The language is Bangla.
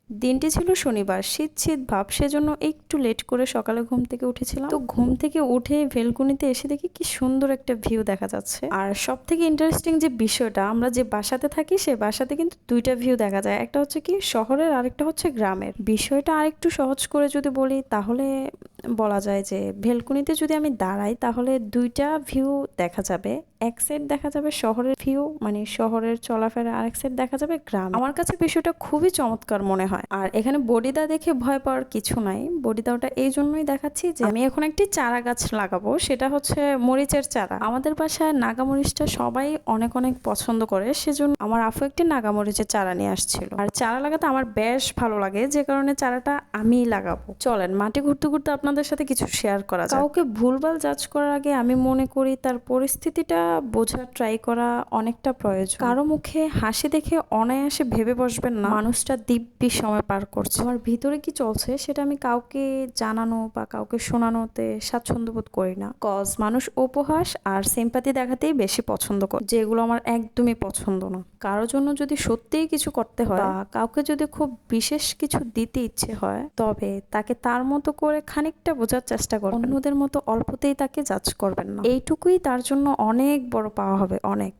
দিনটি ছিল শনিবার, শীত শীত ভাব, সেজন্য একটু লেট করে সকালে ঘুম থেকে উঠেছিলাম। তো ঘুম থেকে উঠে ভেলকুনিতে এসে দেখি কি সুন্দর একটা ভিউ দেখা যাচ্ছে। আর সব থেকে ইন্টারেস্টিং যে বিষয়টা, আমরা যে বাসাতে থাকি সে বাসাতে কিন্তু দুইটা ভিউ দেখা যায়, একটা হচ্ছে কি শহরের, আরেকটা হচ্ছে গ্রামের। বিষয়টা আরেকটু সহজ করে যদি বলি তাহলে বলা যায় যে ভেলকুনিতে যদি আমি দাঁড়াই তাহলে দুইটা ভিউ দেখা যাবে। এক সাইড দেখা যাবে শহরের ভিউ, মানে শহরের চলাফেরা, আরেক সাইড দেখা যাবে গ্রাম। আমার কাছে বিষয়টা খুবই চমৎকার মনে হয়। আর এখানে বডিদা দেখে ভয় পাওয়ার কিছু নাই। বডিদাওটা এই জন্যই দেখাচ্ছি যে আমি এখন একটি চারা গাছ লাগাবো, সেটা হচ্ছে মরিচের চারা। আমাদের বাসায় নাগামরিচটা সবাই অনেক অনেক পছন্দ করে, সেজন্য আমার আফু একটি নাগামরিচের চারা নিয়ে আসছিল। আর চারা লাগাতে আমার বেশ ভালো লাগে, যে কারণে চারাটা আমিই লাগাবো। চলেন মাটি ঘুরতে ঘুরতে আপনাদের সাথে কিছু শেয়ার করা যায়। কাউকে ভুলভাল জাজ করার আগে আমি মনে করি তার পরিস্থিতিটা বোঝার ট্রাই করা অনেকটা প্রয়োজন। কারো মুখে হাসি দেখে অনায়াসে ভেবে বসবেন না মানুষটা দিব্যি সময় পার করছে। আমার ভিতরে কি চলছে সেটা আমি কাউকে জানানো বা কাউকে শোনানোতে স্বাচ্ছন্দ্য বোধ করি না। কজ মানুষ উপহাস আর সিম্পাতি দেখাতেই বেশি পছন্দ করে, যেগুলো আমার একদমই পছন্দ না। কারো জন্য যদি সত্যিই কিছু করতে হয় বা কাউকে যদি খুব বিশেষ কিছু দিতে ইচ্ছে হয়, তবে তাকে তার মতো করে খানিকটা বোঝার চেষ্টা করবেন। অন্যদের মতো অল্পতেই তাকে জাজ করবেন না। এইটুকুই তার জন্য অনেক বড় পাওয়া হবে, অনেক।